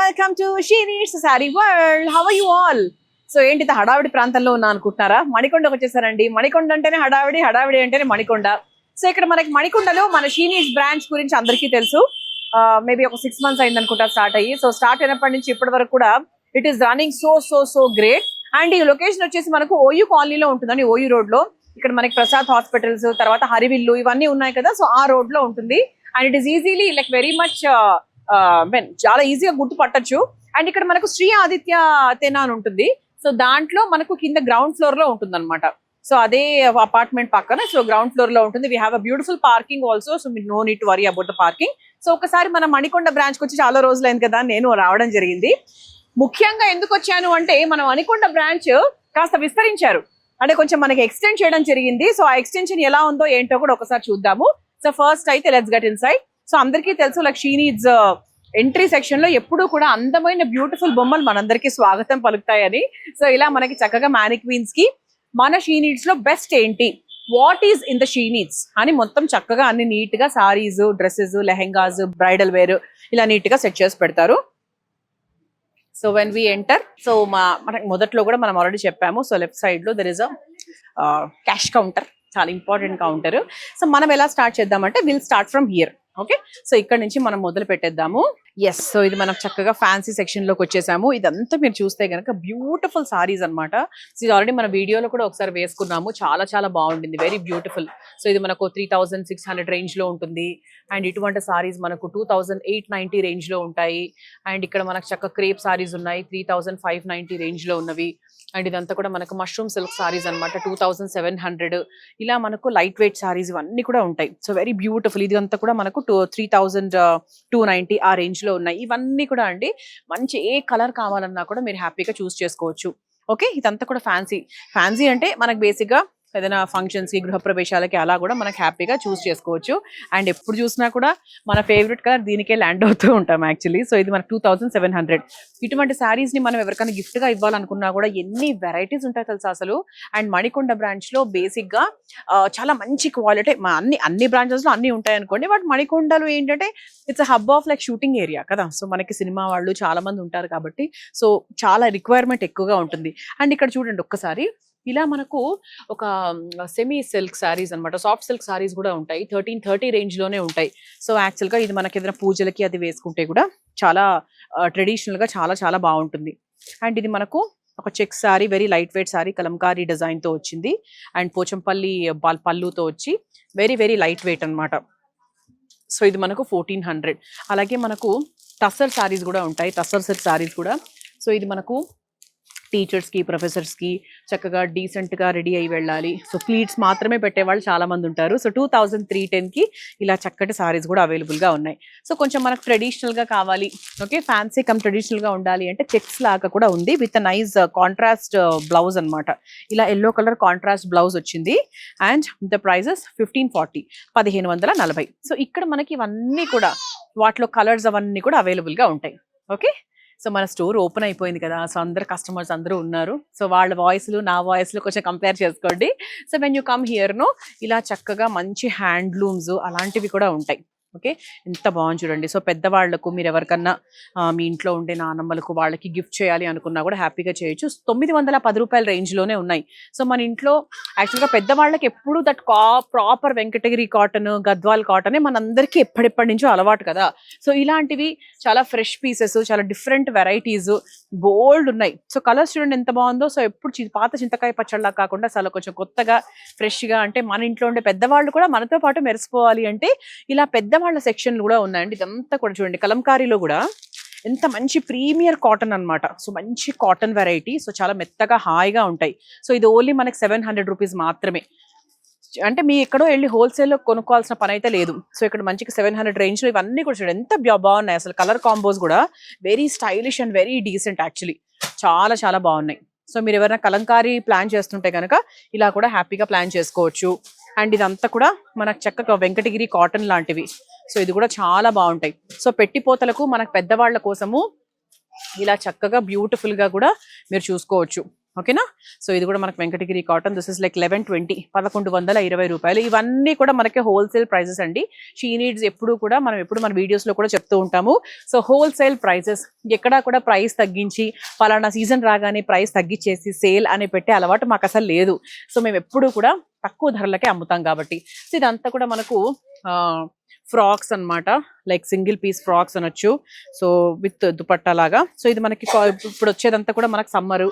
welcome to She Needs a Saree World. How are you all? So ఏంటి హడావిడి ప్రాంతంలో ఉన్నా అనుకుంటున్నారా? మణికొండకు వచ్చేసారండి. మణికొండ అంటేనే హడావిడి, హడావిడి అంటేనే మణికొండ. సో ఇక్కడ మనకి మణికొండలో మన షీ నీడ్స్ బ్రాంచ్ గురించి అందరికీ తెలుసు. మేబీ ఒక 6 months అయింది అనుకుంటా స్టార్ట్ అయ్యి. సో స్టార్ట్ అయినప్పటి నుంచి ఇప్పటి వరకు కూడా it is running so great. And ఈ లొకేషన్ వచ్చేసి మనకు ఓయూ కాలనీలో ఉంటుందండి, ఓయూ రోడ్ లో. ఇక్కడ మనకి ప్రసాద్ హాస్పిటల్స్, తర్వాత హరివిల్లు ఇవన్నీ ఉన్నాయి కదా. సో ఆ రోడ్ లో ఉంటుంది. And it is easily like very much చాలా ఈజీగా గుర్తుపట్టచ్చు. అండ్ ఇక్కడ మనకు శ్రీ ఆదిత్య తేనా అని ఉంటుంది. సో దాంట్లో మనకు కింద గ్రౌండ్ ఫ్లోర్ లో ఉంటుంది అనమాట. సో అదే అపార్ట్మెంట్ పక్కన, సో గ్రౌండ్ ఫ్లోర్ లో ఉంటుంది. We have a beautiful parking also. So మీ no need to worry about the parking. So ఒకసారి మన మణికొండ బ్రాంచ్ కి వచ్చి చాలా రోజులైంది కదా, నేను రావడం జరిగింది. ముఖ్యంగా ఎందుకు వచ్చాను అంటే, మన మణికొండ బ్రాంచ్ కాస్త విస్తరించారు, అంటే కొంచెం మనకి ఎక్స్టెండ్ చేయడం జరిగింది. సో ఆ ఎక్స్టెన్షన్ ఎలా ఉందో ఏంటో కూడా ఒకసారి చూద్దాము. సో ఫస్ట్ అయితే లెట్స్ గెట్ ఇన్సైడ్. సో అందరికీ తెలుసు like she needs entry section లో ఎప్పుడూ కూడా అందమైన బ్యూటిఫుల్ బొమ్మలు మనందరికీ స్వాగతం పలుకుతాయని. సో ఇలా మనకి చక్కగా మ్యానిక్వీన్స్ కి మన షీ నీడ్స్ లో బెస్ట్ ఏంటి, what is in the she needs అని మొత్తం చక్కగా అన్ని నీట్ గా saris, dresses, lehengas, bridal wear ఇలా నీట్ గా సెట్ చేసి పెడతారు. So when we enter, so మనకి మొదట్లో కూడా మనం ఆల్రెడీ చెప్పాము. సో లెఫ్ట్ సైడ్ లో there is a cash counter, చాలా ఇంపార్టెంట్ కౌంటర్. సో మనం ఎలా స్టార్ట్ చేద్దామంటే will start from here. Okay, so ఇక్కడ నుంచి మనం మొదలు పెట్టేద్దాము. ఎస్, సో ఇది మనం చక్కగా ఫ్యాన్సీ సెక్షన్ లోకి వచ్చేసాము. ఇదంతా మీరు చూస్తే కనుక బ్యూటిఫుల్ సారీస్ అనమాట. సో ఇది ఆల్రెడీ మన వీడియోలో కూడా ఒకసారి వేసుకున్నాము, చాలా బాగుంటుంది, వెరీ బ్యూటిఫుల్. సో ఇది మనకు 3600 రేంజ్ లో ఉంటుంది. అండ్ ఇటువంటి సారీస్ మనకు 2890 రేంజ్ లో ఉంటాయి. అండ్ ఇక్కడ మనకు చక్క క్రేప్ సారీస్ ఉన్నాయి 3590 రేంజ్ లో ఉన్నవి. అండ్ ఇదంతా కూడా మనకు మష్రూమ్ సిల్క్ సారీస్ అనమాట 2700. ఇలా మనకు లైట్ వెయిట్ సారీస్ ఇవన్నీ కూడా ఉంటాయి. So very beautiful. ఇది అంతా కూడా మనకు 3290 ఆ రేంజ్ లో ఉన్నాయి. ఇవన్నీ కూడా అండి మంచి ఏ కలర్ కావాలన్నా కూడా మీరు హ్యాపీగా చూస్ చేసుకోవచ్చు. ఓకే, ఇదంతా కూడా ఫ్యాన్సీ అంటే మనకు బేసిక్ గా ఏదైనా ఫంక్షన్స్ కి, గృహప్రవేశాలకి అలా కూడా మనకు హ్యాపీగా చూస్ చేసుకోవచ్చు. అండ్ ఎప్పుడు చూసినా కూడా మన ఫేవరెట్ కలర్ దీనికే ల్యాండ్ అవుతూ ఉంటాం యాక్చువల్లీ. సో ఇది మనకు 2700. ఇటువంటి శారీస్ ని మనం ఎవరికైనా గిఫ్ట్ గా ఇవ్వాలనుకున్నా కూడా ఎన్ని వెరైటీస్ ఉంటాయి తెలుసా అసలు. అండ్ మణికొండ బ్రాంచ్ లో బేసిక్ గా చాలా మంచి క్వాలిటీ, అన్ని బ్రాంచెస్ లో అన్ని ఉంటాయి అనుకోండి. బట్ మణికొండలో ఏంటంటే it's hub of like shooting area కదా. సో మనకి సినిమా వాళ్ళు చాలా మంది ఉంటారు కాబట్టి సో చాలా రిక్వైర్మెంట్ ఎక్కువగా ఉంటుంది. అండ్ ఇక్కడ చూడండి ఒక్కసారి, ఇలా మనకు ఒక సెమీ సిల్క్ సారీస్ అనమాట, సాఫ్ట్ సిల్క్ సారీస్ కూడా ఉంటాయి. 1330 రేంజ్ లోనే ఉంటాయి. సో యాక్చువల్ గా ఇది మనకి ఏదైనా పూజలకి అది వేసుకుంటే కూడా చాలా ట్రెడిషనల్ గా చాలా బాగుంటుంది. అండ్ ఇది మనకు ఒక check sari, very light weight sari, Kalamkari design తో వచ్చింది. అండ్ పోచంపల్లి పళ్ళుతో వచ్చి వెరీ లైట్ వెయిట్ అనమాట. సో ఇది మనకు 1400. అలాగే మనకు టస్సర్ సారీస్ కూడా ఉంటాయి, టస్సర్ సిల్క్ సారీస్ కూడా. సో ఇది మనకు టీచర్స్ కి, ప్రొఫెసర్స్ కి చక్కగా డీసెంట్ గా రెడీ అయ్యి వెళ్ళాలి. సో ప్లీట్స్ మాత్రమే పెట్టేవాళ్ళు చాలా మంది ఉంటారు. సో 2310 కి ఇలా చక్కటి సారీస్ కూడా అవైలబుల్ గా ఉన్నాయి. సో కొంచెం మనకు ట్రెడిషనల్ గా కావాలి, ఓకే, ఫ్యాన్సీ కమ్ ట్రెడిషనల్ గా ఉండాలి అంటే చెక్స్ లాగా కూడా ఉంది విత్ నైస్ కాంట్రాస్ట్ బ్లౌజ్ అనమాట. ఇలా ఎల్లో కలర్ కాంట్రాస్ట్ బ్లౌజ్ వచ్చింది. And the prices 1540. సో ఇక్కడ మనకి ఇవన్నీ కూడా వాటిలో కలర్స్ అవన్నీ కూడా అవైలబుల్ గా ఉంటాయి. ఓకే, సో మన స్టోర్ ఓపెన్ అయిపోయింది కదా. సో అందరు కస్టమర్స్ అందరూ ఉన్నారు. సో వాళ్ళ వాయిస్లు నా వాయిస్లు కొంచెం కంపేర్ చేసుకోండి. So when you come here no, ఇలా చక్కగా మంచి హ్యాండ్లూమ్స్ అలాంటివి కూడా ఉంటాయి. ఓకే, ఎంత బాగుంది చూడండి. సో పెద్దవాళ్లకు మీరు ఎవరికన్నా మీ ఇంట్లో ఉండే నానమ్మలకు వాళ్ళకి గిఫ్ట్ చేయాలి అనుకున్నా కూడా హ్యాపీగా చేయొచ్చు. 910 రూపాయల రేంజ్ లోనే ఉన్నాయి. సో మన ఇంట్లో యాక్చువల్గా పెద్దవాళ్ళకి ఎప్పుడు that proper Venkatagiri cotton, Gadwal కాటనే మనందరికీ ఎప్పటి నుంచో అలవాటు కదా. సో ఇలాంటివి చాలా ఫ్రెష్ పీసెస్, చాలా డిఫరెంట్ వెరైటీస్ బోల్డ్ ఉన్నాయి. సో కలర్స్ చూడండి ఎంత బాగుందో. సో ఎప్పుడు పాత చింతకాయ పచ్చళ్ళ కాకుండా చాలా కొంచెం కొత్తగా ఫ్రెష్ గా, అంటే మన ఇంట్లో ఉండే పెద్దవాళ్ళు కూడా మనతో పాటు మెరిసిపోవాలి అంటే ఇలా పెద్దవాళ్ళ సెక్షన్ కూడా ఉన్నాయండి. ఇదంతా కూడా చూడండి కలంకారీలో కూడా ఎంత మంచి ప్రీమియర్ కాటన్ అన్నమాట. సో మంచి కాటన్ వెరైటీ. సో చాలా మెత్తగా హాయిగా ఉంటాయి. సో ఇది ఓన్లీ మనకి 700 రూపీస్ మాత్రమే. అంటే మీ ఎక్కడో వెళ్ళి హోల్సేల్లో కొనుక్కోవాల్సిన పని అయితే లేదు. సో ఇక్కడ మంచిగా 700 రేంజ్ లో ఇవన్నీ కూడా చూడండి ఎంత బాగున్నాయి అసలు. కలర్ కాంబోస్ కూడా very stylish and very decent actually, చాలా బాగున్నాయి. సో మీరు ఎవరైనా కలంకారీ ప్లాన్ చేస్తుంటే కనుక ఇలా కూడా హ్యాపీగా ప్లాన్ చేసుకోవచ్చు. అండ్ ఇదంతా కూడా మనకు చక్కగా వెంకటగిరి కాటన్ లాంటివి. సో ఇది కూడా చాలా బాగుంటాయి. సో పెట్టిపోతలకు మనకు పెద్దవాళ్ల కోసము ఇలా చక్కగా బ్యూటిఫుల్ గా కూడా మీరు చూసుకోవచ్చు. ఓకేనా. సో ఇది కూడా మనకి Venkatagiri cotton. This is like 1120, 1120 రూపాయలు. ఇవన్నీ కూడా మనకి హోల్సేల్ ప్రైజెస్ అండి. షీ నీడ్స్ ఎప్పుడు కూడా మనం మన వీడియోస్ లో కూడా చెప్తూ ఉంటాము. సో హోల్సేల్ ప్రైజెస్, ఎక్కడా కూడా ప్రైస్ తగ్గించి పలానా సీజన్ రాగానే ప్రైస్ తగ్గించేసి సేల్ అని పెట్టే అలవాటు మాకు అసలు లేదు. సో మేము ఎప్పుడు కూడా తక్కువ ధరలకే అమ్ముతాం కాబట్టి. సో ఇదంతా కూడా మనకు ఫ్రాక్స్ అన్నమాట, లైక్ సింగిల్ పీస్ ఫ్రాక్స్ అనొచ్చు. సో విత్ దుపట్టా లాగా. సో ఇది మనకి ఇప్పుడు వచ్చేదంతా కూడా మనకు సమ్మరు.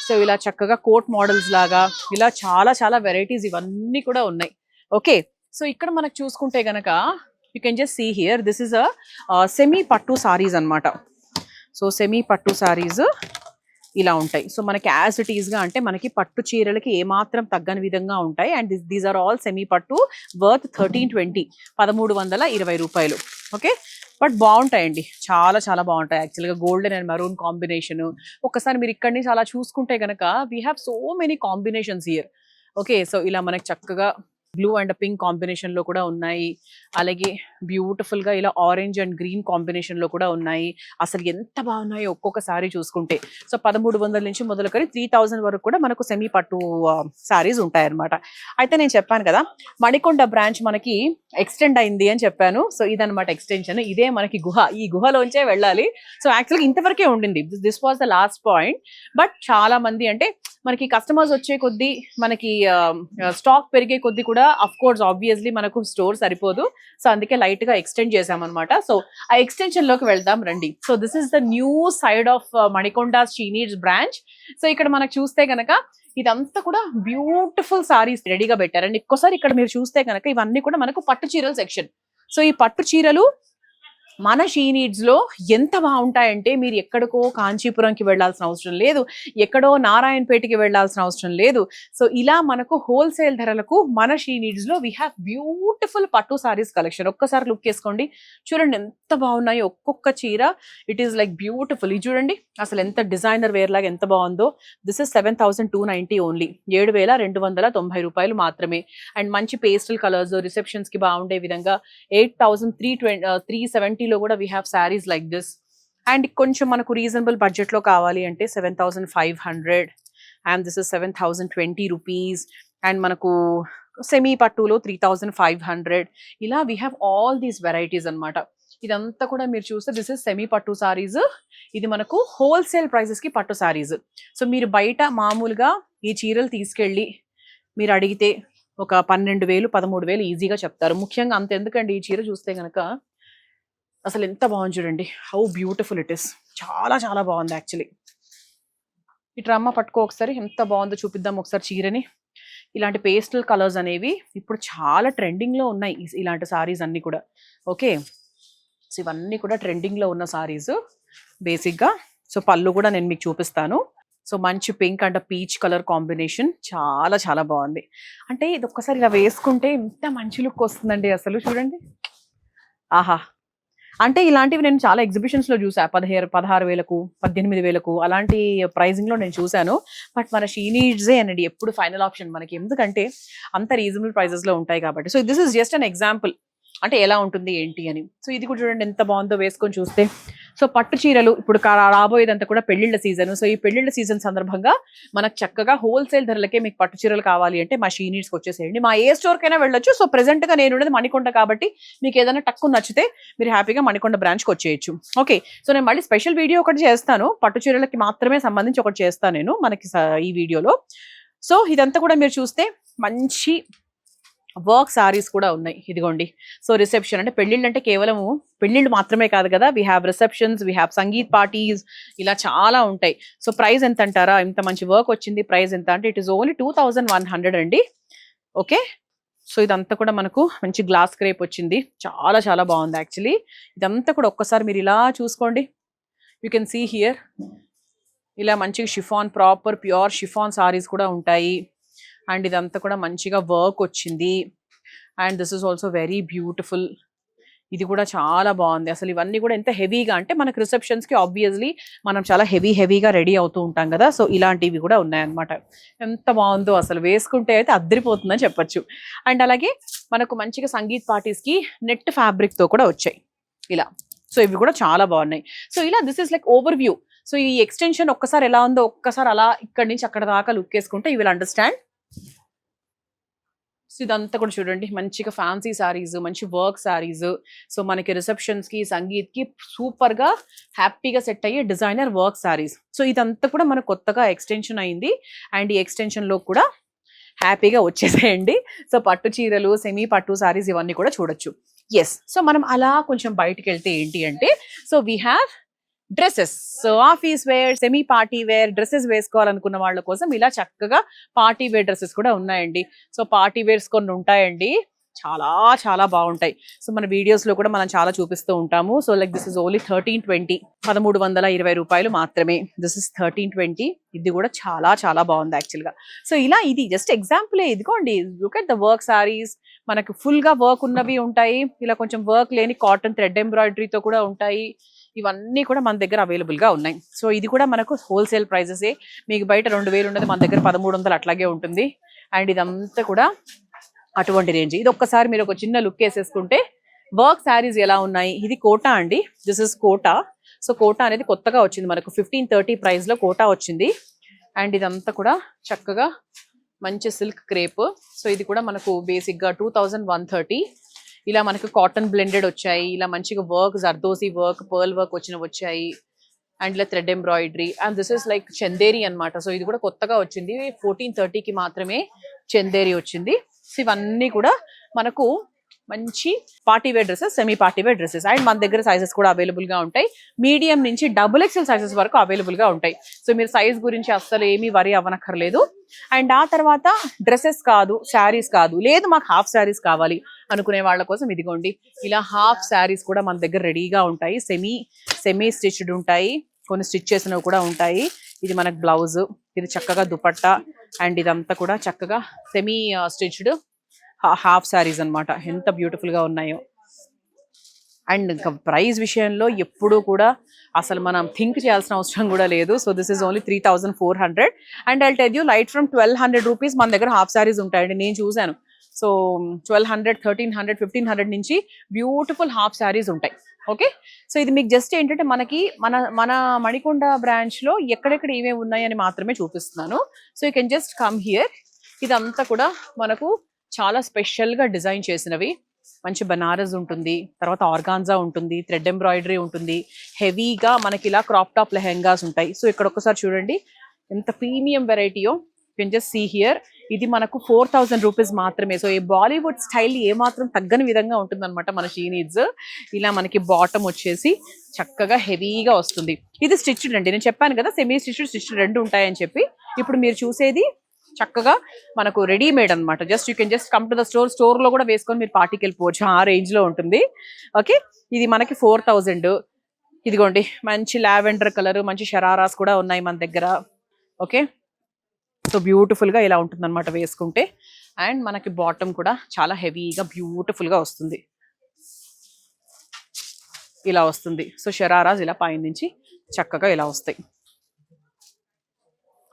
సో ఇలా చక్కగా కోట్ మోడల్స్ లాగా ఇలా చాలా చాలా వెరైటీస్ ఇవన్నీ కూడా ఉన్నాయి. ఓకే. సో ఇక్కడ మనకు చూసుకుంటే గనక you can just see here, this is a semi pattu saris అన్నమాట. సో సెమీ పట్టు సారీస్ ఇలా ఉంటాయి. సో మనకి యాజ్ ఇట్ ఈస్ గా అంటే మనకి పట్టు చీరలకి ఏమాత్రం తగ్గని విధంగా ఉంటాయి. And these are all semi pattu, worth 1320, 1320 రూపాయలు. ఓకే. బట్ బాగుంటాయండి, చాలా చాలా బాగుంటాయి యాక్చువల్గా. Golden and maroon combination. ఒక్కసారి మీరు ఇక్కడి నుంచి అలా చూసుకుంటే కనుక we have so many combinations here. Okay. So ఇలా మనకి చక్కగా బ్లూ అండ్ పింక్ కాంబినేషన్ లో కూడా ఉన్నాయి. అలాగే బ్యూటిఫుల్ గా ఇలా ఆరెంజ్ అండ్ గ్రీన్ కాంబినేషన్ లో కూడా ఉన్నాయి. అసలు ఎంత బాగున్నాయో ఒక్కొక్కసారి చూసుకుంటే. సో 1300 నుంచి మొదలుకొని 3000 వరకు కూడా మనకు సెమీ పట్టు సారీస్ ఉంటాయన్నమాట. అయితే నేను చెప్పాను కదా మణికొండ బ్రాంచ్ మనకి ఎక్స్టెండ్ అయింది అని చెప్పాను. సో ఇదన్నమాట ఎక్స్టెన్షన్. ఇదే మనకి గుహ, ఈ గుహలోంచే వెళ్ళాలి. సో యాక్చువల్గా ఇంతవరకే ఉండింది. This was the last point. But చాలా మంది అంటే మనకి కస్టమర్స్ వచ్చే కొద్దీ, మనకి స్టాక్ పెరిగే కొద్దీ కూడా అఫ్ కోర్స్ ఆబ్వియస్లీ మనకు స్టోర్ సరిపోదు. సో అందుకే లైట్ గా ఎక్స్టెండ్ చేసామన్నమాట. సో ఆ ఎక్స్టెన్షన్ లోకి వెళ్దాం రండి. So this is the new side of Manikonda she needs branch. So ఇక్కడ మనకు చూస్తే గనక ఇదంతా కూడా బ్యూటిఫుల్ సారీస్ రెడీగా పెట్టారండి. ఒక్కసారి ఇక్కడ మీరు చూస్తే కనుక ఇవన్నీ కూడా మనకు పట్టు చీరల సెక్షన్. సో ఈ పట్టు చీరలు మన షీ నీడ్స్ లో ఎంత బాగుంటాయంటే మీరు ఎక్కడికో కాంచీపురంకి వెళ్లాల్సిన అవసరం లేదు, ఎక్కడో నారాయణపేటకి వెళ్లాల్సిన అవసరం లేదు. సో ఇలా మనకు హోల్సేల్ ధరలకు మన షీ నీడ్స్ లో వీ హ్యావ్ బ్యూటిఫుల్ పట్టు సారీస్ కలెక్షన్. ఒక్కసారి లుక్ వేసుకోండి, చూడండి ఎంత బాగున్నాయో ఒక్కొక్క చీర. It is like beautiful. ఇది చూడండి అసలు ఎంత డిజైనర్ వేర్ లాగా ఎంత బాగుందో. దిస్ ఇస్ 7290 ఓన్లీ, 7290 రూపాయలు మాత్రమే. అండ్ మంచి పేస్టల్ కలర్స్, రిసెప్షన్స్ కి బాగుండే విధంగా 8370 లో కూడా we have saris like this. And కొంచెం మనకు రీజనబుల్ బడ్జెట్ లో కావాలి అంటే 7500, and this is 7020 rupees. And మనకు సెమీ పట్టులో 3500. ఇలా we have all these varieties అన్నమాట. ఇదంతా కూడా మీరు చూస్తే this is semi pattu saris. ఇది మనకు హోల్సేల్ ప్రైసెస్ కి పట్టు సారీస్. సో మీరు బయట మామూలుగా ఈ చీరలు తీసుకెళ్ళి మీరు అడిగితే ఒక 12,000 13,000 ఈజీగా చెప్తారు. ముఖ్యంగా అంత ఎందుకండి, ఈ చీర చూస్తే కనుక అసలు ఎంత బాగుంది చూడండి, హౌ బ్యూటిఫుల్ ఇట్ ఇస్. చాలా చాలా బాగుంది యాక్చువల్లీ. ఇటు రమ్మ పట్టుకో ఒకసారి, ఎంత బాగుందో చూపిద్దాం ఒకసారి చీరని. ఇలాంటి పేస్టల్ కలర్స్ అనేవి ఇప్పుడు చాలా ట్రెండింగ్ లో ఉన్నాయి, ఇలాంటి సారీస్ అన్ని కూడా. ఓకే. సో ఇవన్నీ కూడా ట్రెండింగ్ లో ఉన్న సారీస్ బేసిక్ గా. సో పళ్ళు కూడా నేను మీకు చూపిస్తాను. సో మంచి pink and peach colour combination, చాలా చాలా బాగుంది. అంటే ఇది ఒక్కసారి ఇలా వేసుకుంటే ఎంత మంచి లుక్ వస్తుందండి అసలు. చూడండి, ఆహా. అంటే ఇలాంటివి నేను చాలా ఎగ్జిబిషన్స్ లో చూసా, 16,000కు 18,000కు అలాంటి ప్రైజింగ్ లో నేను చూసాను. బట్ మన షీ నీడ్సే అండి ఎప్పుడు ఫైనల్ ఆప్షన్ మనకి, ఎందుకంటే అంత రీజనబుల్ ప్రైజెస్ లో ఉంటాయి కాబట్టి. So this is just an example అంటే ఎలా ఉంటుంది ఏంటి అని. సో ఇది కూడా చూడండి ఎంత బాగుందో వేసుకొని చూస్తే. సో పట్టు చీరలు ఇప్పుడు రాబోయేదంతా కూడా పెళ్లిళ్ళ సీజన్. సో ఈ పెళ్లిళ్ళ సీజన్ సందర్భంగా మనకు చక్కగా హోల్సేల్ ధరలకే మీకు పట్టు చీరలు కావాలి అంటే మా షీ నీడ్స్కి వచ్చేసేయండి. మా ఏ స్టోర్ కైనా వెళ్ళొచ్చు. సో ప్రెసెంట్ గా నేను ఉండేది మణికొండ కాబట్టి మీకు ఏదైనా టక్కు నచ్చితే మీరు హ్యాపీగా మణికొండ బ్రాంచ్కి వచ్చేయచ్చు. ఓకే. సో నేను మళ్ళీ స్పెషల్ వీడియో ఒకటి చేస్తాను, పట్టు చీరలకి మాత్రమే సంబంధించి ఒకటి చేస్తాను నేను మనకి ఈ వీడియోలో. సో ఇదంతా కూడా మీరు చూస్తే మంచి వర్క్ సారీస్ కూడా ఉన్నాయి. ఇదిగోండి. సో రిసెప్షన్ అంటే పెళ్లిళ్ళు అంటే కేవలము పెళ్లిళ్ళు మాత్రమే కాదు కదా, we have receptions, we have sangeet parties, ఇలా చాలా ఉంటాయి. సో ప్రైస్ ఎంత అంటారా, ఇంత మంచి వర్క్ వచ్చింది, ప్రైస్ ఎంత అంటే ఇట్ ఈస్ ఓన్లీ 2100 అండి. ఓకే. సో ఇదంతా కూడా మనకు మంచి గ్లాస్ క్రేప్ వచ్చింది, చాలా చాలా బాగుంది యాక్చువల్లీ. ఇదంతా కూడా ఒక్కసారి మీరు ఇలా చూసుకోండి. యూ కెన్ సీ హియర్ ఇలా మంచిగా chiffon, proper pure chiffon saris కూడా ఉంటాయి. అండ్ ఇదంతా కూడా మంచిగా వర్క్ వచ్చింది. And this is also very beautiful. ఇది కూడా చాలా బాగుంది అసలు. ఇవన్నీ కూడా ఎంత హెవీగా అంటే మనకు రిసెప్షన్స్ కి ఆబ్వియస్లీ మనం చాలా హెవీగా రెడీ అవుతూ ఉంటాం కదా. సో ఇలాంటివి కూడా ఉన్నాయన్నమాట. ఎంత బాగుందో అసలు, వేసుకుంటే అయితే అద్దరిపోతుందని చెప్పొచ్చు. అండ్ అలాగే మనకు మంచిగా సంగీత్ పార్టీస్ కి నెట్ ఫ్యాబ్రిక్ తో కూడా వచ్చాయి ఇలా. సో ఇవి కూడా చాలా బాగున్నాయి. సో ఇలా this is like over view. So ఈ ఎక్స్టెన్షన్ ఒక్కసారి ఎలా ఉందో ఒక్కసారి అలా ఇక్కడ నుంచి అక్కడ దాకా లుక్ వేసుకుంటే యూ విల్ అండర్స్టాండ్. సో ఇదంతా కూడా చూడండి మంచిగా ఫ్యాన్సీ శారీస్, మంచి వర్క్ శారీస్. సో మనకి రిసెప్షన్స్ కి, సంగీత్ కి సూపర్ గా హ్యాపీగా సెట్ అయ్యే డిజైనర్ వర్క్ శారీస్. సో ఇదంతా కూడా మనకు కొత్తగా ఎక్స్టెన్షన్ అయింది. అండ్ ఈ ఎక్స్టెన్షన్ లో కూడా హ్యాపీగా వచ్చేసేయండి. సో పట్టు చీరలు, సెమీ పట్టు శారీస్ ఇవన్నీ కూడా చూడొచ్చు. ఎస్, సో మనం అలా కొంచెం బయటికి వెళ్తే ఏంటి అంటే, so we have dresses. So office wear, semi party wear dresses వేసుకోవాలనుకున్న వాళ్ళ కోసం ఇలా చక్కగా పార్టీ వేర్ డ్రెస్సెస్ కూడా ఉన్నాయండి. సో పార్టీ వేర్స్ కొన్ని ఉంటాయండి, చాలా చాలా బాగుంటాయి. సో మన వీడియోస్ లో కూడా మనం చాలా చూపిస్తూ ఉంటాము. So like this is only 1320, 1320 రూపాయలు మాత్రమే. This is 1320. ఇది కూడా చాలా చాలా బాగుంది యాక్చువల్ గా. సో ఇలా ఇది జస్ట్ ఎగ్జాంపుల్. ఇదిగోండి, look at the work saris. మనకు ఫుల్ గా వర్క్ ఉన్నవి ఉంటాయి, ఇలా కొంచెం వర్క్ లేని కాటన్ థ్రెడ్ ఎంబ్రాయిడరీతో కూడా ఉంటాయి. ఇవన్నీ కూడా మన దగ్గర అవైలబుల్ గా ఉన్నాయి. సో ఇది కూడా మనకు హోల్సేల్ ప్రైజెసే. మీకు బయట 2000 ఉన్నది, మన దగ్గర 1300 అట్లాగే ఉంటుంది. అండ్ ఇదంతా కూడా అటువంటి రేంజ్. ఇది ఒక్కసారి మీరు ఒక చిన్న లుక్ వేసేసుకుంటే వర్క్ శారీస్ ఎలా ఉన్నాయి. ఇది కోటా అండి, this is Kota. So Kota అనేది కొత్తగా వచ్చింది మనకు, 1530 ప్రైస్ లో కోటా వచ్చింది. అండ్ ఇదంతా కూడా చక్కగా మంచి సిల్క్ క్రేప్. సో ఇది కూడా మనకు బేసిక్ గా 2130. ఇలా మనకు కాటన్ బ్లెండెడ్ వచ్చాయి, ఇలా మంచిగా work, zardozi work, pearl work వచ్చాయి. అండ్ ఇలా thread embroidery. And this is like Chanderi అనమాట. సో ఇది కూడా కొత్తగా వచ్చింది, 1430కి మాత్రమే చందేరి వచ్చింది. సో ఇవన్నీ కూడా మనకు మంచి party wear dresses, semi party wear dresses. And మన దగ్గర సైజెస్ కూడా అవైలబుల్ గా ఉంటాయి. మీడియం నుంచి XXL సైజెస్ వరకు అవైలబుల్ గా ఉంటాయి. సో మీరు సైజ్ గురించి అస్సలు ఏమీ వరి అవ్వనక్కర్లేదు. అండ్ ఆ తర్వాత డ్రెస్సెస్ కాదు, శారీస్ కాదు, లేదు మాకు హాఫ్ శారీస్ కావాలి అనుకునే వాళ్ళ కోసం ఇదిగోండి, ఇలా హాఫ్ శారీస్ కూడా మన దగ్గర రెడీగా ఉంటాయి. సెమీ స్టిచ్డ్ ఉంటాయి, కొన్ని స్టిచ్ చేసినవి కూడా ఉంటాయి. ఇది మనకు బ్లౌజ్, ఇది చక్కగా దుపట్టా. అండ్ ఇదంతా కూడా చక్కగా సెమీ స్టిచ్డ్ హాఫ్ శారీస్ అన్నమాట. ఎంత బ్యూటిఫుల్ గా ఉన్నాయో. అండ్ ఇంకా ప్రైస్ విషయంలో ఎప్పుడూ కూడా అసలు మనం థింక్ చేయాల్సిన అవసరం కూడా లేదు. So this is only 3400. And I'll tell you, light from 1200 rupees మన దగ్గర హాఫ్ శారీస్ ఉంటాయండి, నేను చూశాను. సో 1200, 1300, 1500 నుంచి బ్యూటిఫుల్ హాఫ్ శారీస్ ఉంటాయి. ఓకే, సో ఇది మీకు జస్ట్ ఏంటంటే మనకి మన మణికొండ బ్రాంచ్ లో ఎక్కడెక్కడ ఏమేమి ఉన్నాయని మాత్రమే చూపిస్తున్నాను. So you can just come here. ఇదంతా కూడా మనకు చాలా స్పెషల్ గా డిజైన్ చేసినవి. మంచి బనారస్ ఉంటుంది, తర్వాత ఆర్గాన్జా ఉంటుంది, థ్రెడ్ ఎంబ్రాయిడరీ ఉంటుంది, హెవీగా మనకి ఇలా క్రాప్ టాప్ లెహెంగాస్ ఉంటాయి. సో ఇక్కడ ఒక్కసారి చూడండి ఎంత ప్రీమియం వెరైటీయో. Can just see here. ఇది మనకు 4000 రూపీస్ మాత్రమే. సో ఈ బాలీవుడ్ స్టైల్ ఏమాత్రం తగ్గని విధంగా ఉంటుంది అనమాట మన షీ నీడ్స్. ఇలా మనకి బాటమ్ వచ్చేసి చక్కగా హెవీగా వస్తుంది. ఇది స్టిచ్డ్ అండి, నేను చెప్పాను కదా సెమీ స్టిచ్డ్ రెండు ఉంటాయని చెప్పి. ఇప్పుడు మీరు చూసేది చక్కగా మనకు రెడీమేడ్ అనమాట. Just you can just come to the store లో కూడా వేసుకొని మీరు పార్టీకి వెళ్ళిపోవచ్చు, ఆ రేంజ్ లో ఉంటుంది. ఓకే, ఇది మనకి 4000. ఇదిగోండి మంచి లావెండర్ కలర్, మంచి షరారాస్ కూడా ఉన్నాయి మన దగ్గర. ఓకే, సో బ్యూటిఫుల్ గా ఇలా ఉంటుంది అనమాట వేసుకుంటే. అండ్ మనకి బాటమ్ కూడా చాలా హెవీగా బ్యూటిఫుల్ గా వస్తుంది, ఇలా వస్తుంది. సో షరారాస్ ఇలా పైన నుంచి చక్కగా ఇలా వస్తాయి.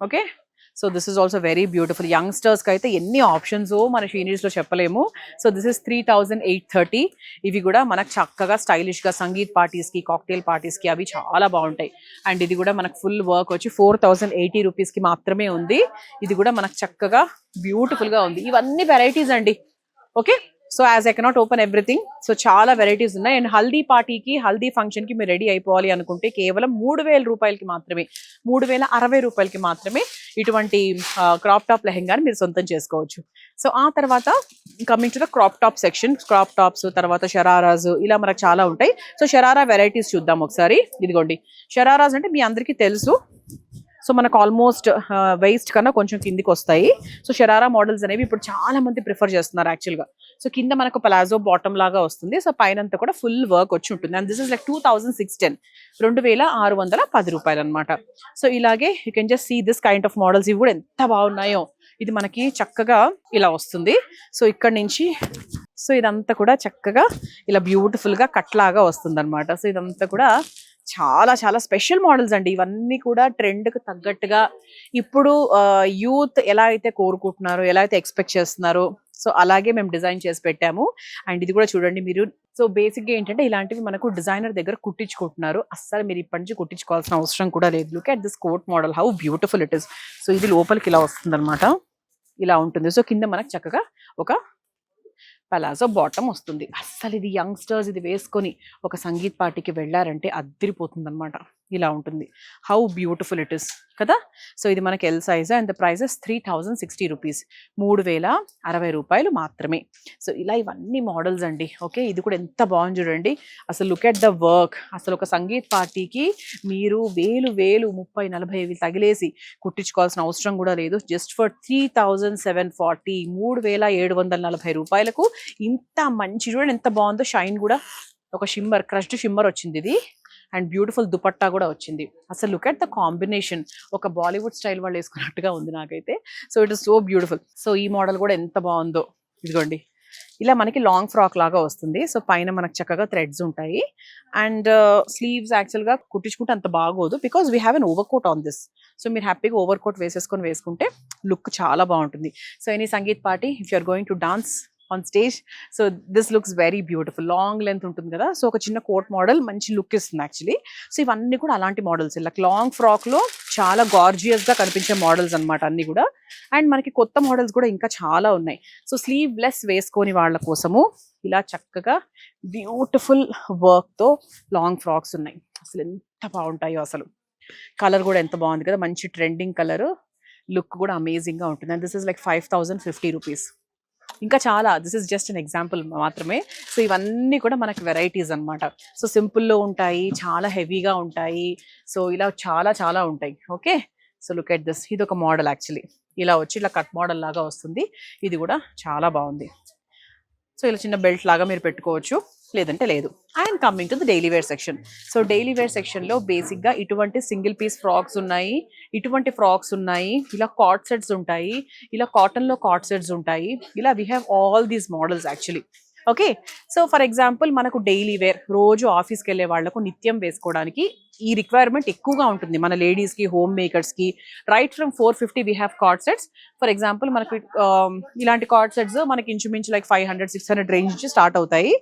Okay, so this is also very beautiful. Youngsters కి అయితే ఎన్ని ఆప్షన్స్ మన షీనీడ్స్ లో చెప్పలేము. So this is 3830. ఇవి కూడా మనకు చక్కగా స్టైలిష్ గా సంగీత్ పార్టీస్ కి, కాక్టైల్ పార్టీస్ కి అవి చాలా బాగుంటాయి. అండ్ ఇది కూడా మనకు ఫుల్ వర్క్ వచ్చి 4080 రూపీస్ కి మాత్రమే ఉంది. ఇది కూడా మనకు చక్కగా బ్యూటిఫుల్ గా ఉంది. ఇవన్నీ వెరైటీస్ అండి. Okay, so as I cannot open everything. So చాలా వెరైటీస్ ఉన్నాయి. అండ్ హల్దీ పార్టీకి, హల్దీ ఫంక్షన్ కి మీరు రెడీ అయిపోవాలి అనుకుంటే కేవలం 3000 రూపాయలకి మాత్రమే, 3060 రూపాయలకి మాత్రమే ఇటువంటి క్రాప్ టాప్ లెహెంగాని మీరు సొంతం చేసుకోవచ్చు. సో ఆ తర్వాత coming to the crop top section, crop tops, తర్వాత షరారాస్, ఇలా మనకు చాలా ఉంటాయి. సో షరారా వెరైటీస్ చూద్దాం ఒకసారి. ఇదిగోండి, షరారాస్ అంటే మీ అందరికీ తెలుసు. సో మనకు ఆల్మోస్ట్ వేస్ట్ కన్నా కొంచెం కిందికి వస్తాయి. సో షరారా మోడల్స్ అనేవి ఇప్పుడు చాలా మంది ప్రిఫర్ చేస్తున్నారు యాక్చువల్ గా. సో కింద మనకు ప్లాజో బాటమ్ లాగా వస్తుంది. సో పైన అంతా కూడా ఫుల్ వర్క్ వచ్చి ఉంటుంది. అండ్ దిస్ ఇస్ లైక్ 2610, 2610 రూపాయలు అనమాట. సో ఇలాగే you can just see this kind of models. ఇవి కూడా ఎంత బాగున్నాయో. ఇది మనకి చక్కగా ఇలా వస్తుంది. సో ఇక్కడ నుంచి సో ఇదంతా కూడా చక్కగా ఇలా బ్యూటిఫుల్ గా కట్ లాగా వస్తుంది అనమాట. సో ఇదంతా కూడా చాలా చాలా స్పెషల్ మోడల్స్ అండి. ఇవన్నీ కూడా ట్రెండ్ కు తగ్గట్టుగా ఇప్పుడు యూత్ ఎలా అయితే కోరుకుంటున్నారో, ఎలా అయితే ఎక్స్పెక్ట్ చేస్తున్నారో, సో అలాగే మేము డిజైన్ చేసి పెట్టాము. అండ్ ఇది కూడా చూడండి మీరు. సో బేసిక్గా ఏంటంటే ఇలాంటివి మనకు డిజైనర్ దగ్గర కుట్టించుకుంటున్నారు. అస్సలు మీరు ఇప్పటి నుంచి కుట్టించుకోవాల్సిన అవసరం కూడా లేదు. Look at this coat model, how beautiful it is. So ఇది లోపలికి ఇలా వస్తుంది అనమాట, ఇలా ఉంటుంది. సో కింద మనకు చక్కగా ఒక పలాజో బాటమ్ వస్తుంది. అస్సలు ఇది యంగ్స్టర్స్ ఇది వేసుకొని ఒక సంగీత్ పార్టీకి వెళ్ళారంటే అద్దరిపోతుంది అనమాట. ఇలా ఉంటుంది. హౌ బ్యూటిఫుల్ ఇట్ ఇస్ కదా. సో ఇది మనకి L size and the prices 3060 rupees, 3060 మాత్రమే. సో ఇలా ఇవన్నీ మోడల్స్ అండి. ఓకే, ఇది కూడా ఎంత బాగుంది చూడండి. అసలు లుక్ ఎట్ ద వర్క్. అసలు ఒక సంగీత్ పార్టీకి మీరు వేలు 30-40 తగిలేసి కుట్టించుకోవాల్సిన అవసరం కూడా లేదు. జస్ట్ ఫర్ 3740, 3740 రూపాయలకు ఇంత మంచి చూడండి ఎంత బాగుందో. షైన్ కూడా ఒక షిమ్మర్, క్రష్డ్ షిమ్మర్ వచ్చింది ఇది. అండ్ బ్యూటిఫుల్ దుపట్టా కూడా వచ్చింది. అసలు లుక్ అట్ ద కాంబినేషన్, ఒక బాలీవుడ్ స్టైల్ వాళ్ళు వేసుకున్నట్టుగా ఉంది నాకైతే. So it is so beautiful. So ఈ మోడల్ కూడా ఎంత బాగుందో. ఇదిగోండి ఇలా మనకి లాంగ్ ఫ్రాక్ లాగా వస్తుంది. సో పైన మనకు చక్కగా థ్రెడ్స్ ఉంటాయి. అండ్ స్లీవ్స్ యాక్చువల్గా కుట్టించుకుంటే అంత బాగోదు, because we have an over coat on this. So మీరు హ్యాపీగా ఓవర్ కోట్ వేసుకుంటే లుక్ చాలా బాగుంటుంది. So any sangeet party if you are going to dance on stage, so this looks very beautiful. Long length ఉంటుంది కదా, సో ఒక చిన్న coat model మంచి లుక్ ఇస్తుంది యాక్చువల్లీ. సో ఇవన్నీ కూడా అలాంటి మోడల్స్, ఇలా లాంగ్ ఫ్రాక్లో చాలా గార్జియస్గా కనిపించే మోడల్స్ అనమాట అన్ని కూడా. అండ్ మనకి కొత్త మోడల్స్ కూడా ఇంకా చాలా ఉన్నాయి. సో స్లీవ్లెస్ వేసుకొని వాళ్ళ కోసము ఇలా చక్కగా బ్యూటిఫుల్ వర్క్తో లాంగ్ ఫ్రాక్స్ ఉన్నాయి. అసలు ఎంత బాగుంటాయో అసలు. కలర్ కూడా ఎంత బాగుంది కదా, మంచి ట్రెండింగ్ కలర్. లుక్ కూడా అమేజింగ్గా ఉంటుంది. And this is like 5050 rupees. ఇంకా చాలా, this is just an example మాత్రమే. సో ఇవన్నీ కూడా మనకి వెరైటీస్ అనమాట. సో సింపుల్లో ఉంటాయి, చాలా హెవీగా ఉంటాయి. సో ఇలా చాలా చాలా ఉంటాయి. Okay, so look at this. ఇది ఒక మోడల్ యాక్చువల్లీ, ఇలా వచ్చి ఇలా కట్ మోడల్ లాగా వస్తుంది. ఇది కూడా చాలా బాగుంది. సో ఇలా చిన్న బెల్ట్ లాగా మీరు పెట్టుకోవచ్చు, లేదంటే లేదు. And coming to the daily wear section. So daily wear సెక్షన్లో బేసిక్గా ఇటువంటి సింగిల్ పీస్ ఫ్రాక్స్ ఉన్నాయి, ఇటువంటి ఫ్రాక్స్ ఉన్నాయి, ఇలా కాట్ సెట్స్ ఉంటాయి, ఇలా కాటన్లో కాట్ సెట్స్ ఉంటాయి. ఇలా we have all these models actually. Okay, so for example మనకు డైలీ వేర్, రోజు ఆఫీస్కి వెళ్ళే వాళ్ళకు నిత్యం వేసుకోవడానికి ఈ రిక్వైర్మెంట్ ఎక్కువగా ఉంటుంది మన లేడీస్కి, హోమ్ మేకర్స్కి. Right from 450 we have card sets. For example మనకి ఇలాంటి కార్డ్ సెట్స్ మనకి ఇంచుమించు లైక్ 500-600 రేంజ్ నుంచి స్టార్ట్ అవుతాయి.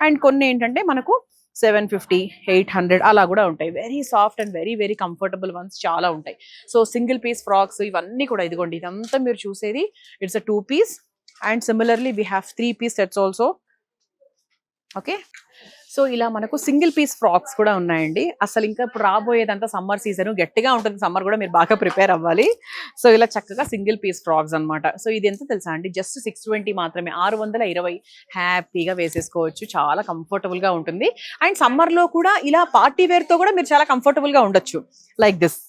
అండ్ కొన్ని ఏంటంటే మనకు 750-800 అలా కూడా ఉంటాయి. Very soft and very very comfortable ones చాలా ఉంటాయి. సో సింగిల్ పీస్ ఫ్రాక్స్ ఇవన్నీ కూడా ఇదిగోండి, ఇదంతా మీరు చూసేది it's a 2 piece. And similarly we have 3 piece sets also. Okay, so ఇలా మనకు సింగిల్ పీస్ ఫ్రాక్స్ కూడా ఉన్నాయండి. అసలు ఇంకా ఇప్పుడు రాబోయేదంతా సమ్మర్ సీజన్, గట్టిగా ఉంటుంది సమ్మర్ కూడా, మీరు బాగా ప్రిపేర్ అవ్వాలి. సో ఇలా చక్కగా సింగిల్ పీస్ ఫ్రాక్స్ అనమాట. సో ఇది ఎంత తెలుసా అండి, జస్ట్ 620 మాత్రమే, 620 హ్యాపీగా వేసేసుకోవచ్చు. చాలా కంఫర్టబుల్గా ఉంటుంది. అండ్ సమ్మర్లో కూడా ఇలా పార్టీ వేర్తో కూడా మీరు చాలా కంఫర్టబుల్గా ఉండొచ్చు లైక్ దిస్.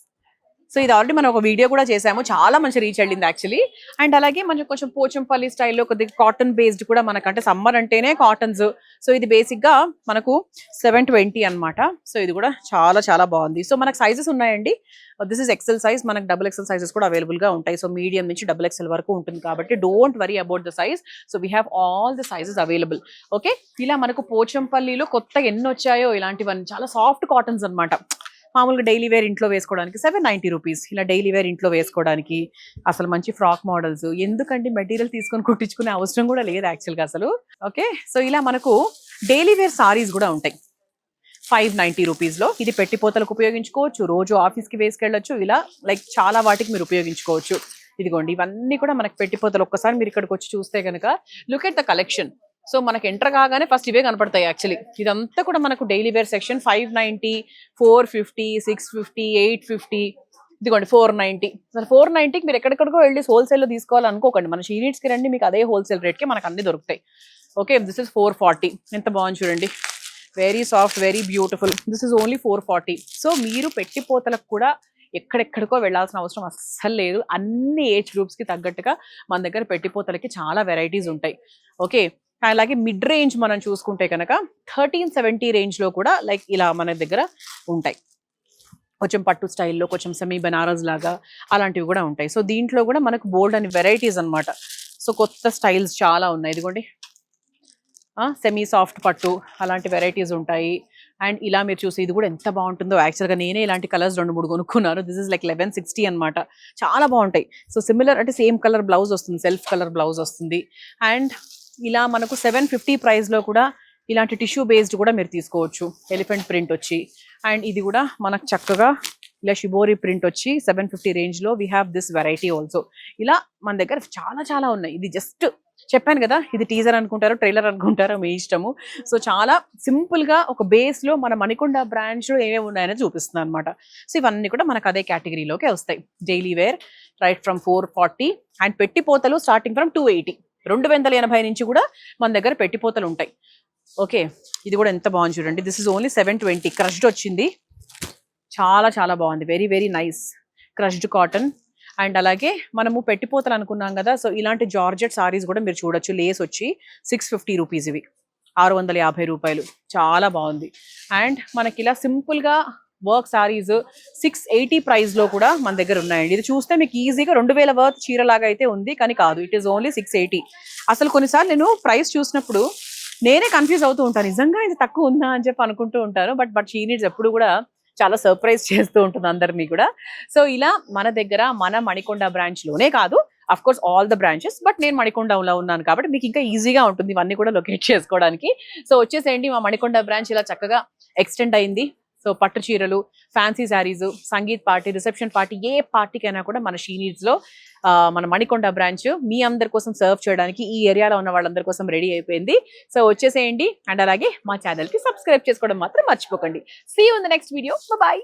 సో ఇది ఆల్రెడీ మనం ఒక వీడియో కూడా చేసాము, చాలా మంచి రీచ్ వెళ్ళింది యాక్చువల్లీ. అండ్ అలాగే మనకు కొంచెం పోచంపల్లి స్టైల్లో కొద్దిగా కాటన్ బేస్డ్ కూడా మనకంటే సమ్మర్ అంటేనే కాటన్స్. సో ఇది బేసిక్గా మనకు 720 అనమాట. సో ఇది కూడా చాలా చాలా బాగుంది. సో మనకు సైజెస్ ఉన్నాయండి. దిస్ ఇస్ ఎక్సెల్ సైజ్, మనకు XXL సైజెస్ కూడా అవైలబుల్గా ఉంటాయి. సో మీడియం నుంచి XXL వరకు ఉంటుంది కాబట్టి don't worry about the size. So we have all the sizes available. Okay, ఇలా మనకు పోచంపల్లిలో కొత్తగా ఎన్ని వచ్చాయో ఇలాంటివన్నీ, చాలా సాఫ్ట్ కాటన్స్ అనమాట. మామూలుగా డైలీ వేర్ ఇంట్లో వేసుకోవడానికి 790 రూపీస్. ఇలా డైలీ వేర్ ఇంట్లో వేసుకోవడానికి అసలు మంచి ఫ్రాక్ మోడల్స్. ఎందుకంటే మెటీరియల్ తీసుకొని కుట్టించుకునే అవసరం కూడా లేదు యాక్చువల్గా అసలు. ఓకే, సో ఇలా మనకు డైలీ వేర్ సారీస్ కూడా ఉంటాయి 590 రూపీస్లో. ఇది పెట్టిపోతలకు ఉపయోగించుకోవచ్చు, రోజు ఆఫీస్కి వేసుకెళ్ళొచ్చు, ఇలా లైక్ చాలా వాటికి మీరు ఉపయోగించుకోవచ్చు. ఇదిగోండి ఇవన్నీ కూడా మనకి పెట్టిపోతలు. ఒక్కసారి మీరు ఇక్కడికి వచ్చి చూస్తే కనుక look at the collection. So మనకి ఎంటర్ కాగానే ఫస్ట్ ఇవే కనపడతాయి యాక్చువల్లీ. ఇదంతా కూడా మనకు డైలీ వేర్ సెక్షన్. 590, 450, 650, 850, ఇదిగోండి 490. అసలు 490కి మీరు ఎక్కడెక్కడికో వెళ్ళి హోల్సేల్లో తీసుకోవాలనుకోకండి, మన షీనీడ్స్కి రండి, మీకు అదే హోల్సేల్ రేట్కి మనకు అన్ని దొరుకుతాయి. Okay, this is 440. ఎంత బాగుంది చూడండి, very soft, very beautiful. This is only 440. So మీరు పెట్టిపోతలకు కూడా ఎక్కడెక్కడికో వెళ్ళాల్సిన అవసరం అస్సలు లేదు. అన్ని ఏజ్ గ్రూప్స్కి తగ్గట్టుగా మన దగ్గర పెట్టిపోతలకి చాలా వెరైటీస్ ఉంటాయి. ఓకే, అలాగే మిడ్ రేంజ్ మనం చూసుకుంటే కనుక 1370 రేంజ్లో కూడా లైక్ ఇలా మన దగ్గర ఉంటాయి. కొంచెం పట్టు స్టైల్లో, కొంచెం సెమీ బనారస్ లాగా అలాంటివి కూడా ఉంటాయి. సో దీంట్లో కూడా మనకు బోల్డ్ అని వెరైటీస్ అనమాట. సో కొత్త స్టైల్స్ చాలా ఉన్నాయి. ఇదిగోండి సెమీ సాఫ్ట్ పట్టు అలాంటి వెరైటీస్ ఉంటాయి. అండ్ ఇలా మీరు చూసి ఇది కూడా ఎంత బాగుంటుందో. యాక్చువల్గా నేనే ఇలాంటి కలర్స్ 2-3 కొనుక్కున్నాను. దిస్ ఇస్ లైక్ 1160 అనమాట. చాలా బాగుంటాయి. సో సిమిలర్ అంటే సేమ్ కలర్ బ్లౌజ్ వస్తుంది, సెల్ఫ్ కలర్ బ్లౌజ్ వస్తుంది. అండ్ ఇలా మనకు 750 ప్రైస్లో కూడా ఇలాంటి టిష్యూ బేస్డ్ కూడా మీరు తీసుకోవచ్చు. ఎలిఫెంట్ ప్రింట్ వచ్చి, అండ్ ఇది కూడా మనకు చక్కగా ఇలా షిబోరి ప్రింట్ వచ్చి 750 రేంజ్లో we have this variety also. ఇలా మన దగ్గర చాలా చాలా ఉన్నాయి. ఇది జస్ట్ చెప్పాను కదా, ఇది టీజర్ అనుకుంటారో ట్రైలర్ అనుకుంటారో మీ ఇష్టము. సో చాలా సింపుల్గా ఒక బేస్లో మన మణికొండ బ్రాంచ్లో ఏమేమి ఉన్నాయని చూపిస్తున్నాను అనమాట. సో ఇవన్నీ కూడా మనకు అదే కేటగిరీలోకి వస్తాయి. Daily wear right from 440 and పెట్టిపోతలు స్టార్టింగ్ ఫ్రమ్ 280. 280 నుంచి కూడా మన దగ్గర పెట్టిపోతలు ఉంటాయి. ఓకే, ఇది కూడా ఎంత బాగుంది చూడండి. This is only 720. క్రష్డ్ వచ్చింది, చాలా చాలా బాగుంది. Very very nice crushed cotton. And అలాగే మనము పెట్టిపోతలు అనుకున్నాం కదా, సో ఇలాంటి జార్జెట్ సారీస్ కూడా మీరు చూడొచ్చు. లేస్ వచ్చి 650 రూపీస్, ఇవి 650 రూపాయలు. చాలా బాగుంది. అండ్ మనకి ఇలా సింపుల్గా వర్క్ సారీస్ 680 ప్రైస్లో కూడా మన దగ్గర ఉన్నాయండి. ఇది చూస్తే మీకు ఈజీగా 2000 వర్త్ చీరలాగా అయితే ఉంది, కానీ కాదు, ఇట్ ఈస్ ఓన్లీ 680. అసలు కొన్నిసార్లు నేను ప్రైస్ చూసినప్పుడు నేనే కన్ఫ్యూజ్ అవుతూ ఉంటాను, నిజంగా ఇది తక్కువ ఉందా అని చెప్పి అనుకుంటూ ఉంటాను. బట్ షీ నీడ్స్ ఎప్పుడు కూడా చాలా సర్ప్రైజ్ చేస్తూ ఉంటుంది అందరినీ కూడా. సో ఇలా మన దగ్గర మన మణికొండ బ్రాంచ్లోనే కాదు, of course all the branches, but నేను మణికొండలో ఉన్నాను కాబట్టి మీకు ఇంకా ఈజీగా ఉంటుంది ఇవన్నీ కూడా లొకేట్ చేసుకోవడానికి. సో వచ్చేసేయండి, మా మణికొండ బ్రాంచ్ ఇలా చక్కగా ఎక్స్టెండ్ అయింది. సో పట్టు చీరలు, fancy sarees, sangeet party, reception party, ఏ పార్టీకైనా కూడా మన షీ నీడ్స్లో మన మణికొండ బ్రాంచ్ మీ అందరి కోసం సర్వ్ చేయడానికి ఈ ఏరియాలో ఉన్న వాళ్ళందరి కోసం రెడీ అయిపోయింది. సో వచ్చేసేయండి. అండ్ అలాగే మా ఛానల్కి సబ్స్క్రైబ్ చేసుకోవడం మాత్రం మర్చిపోకండి. See you in the next video. Bye.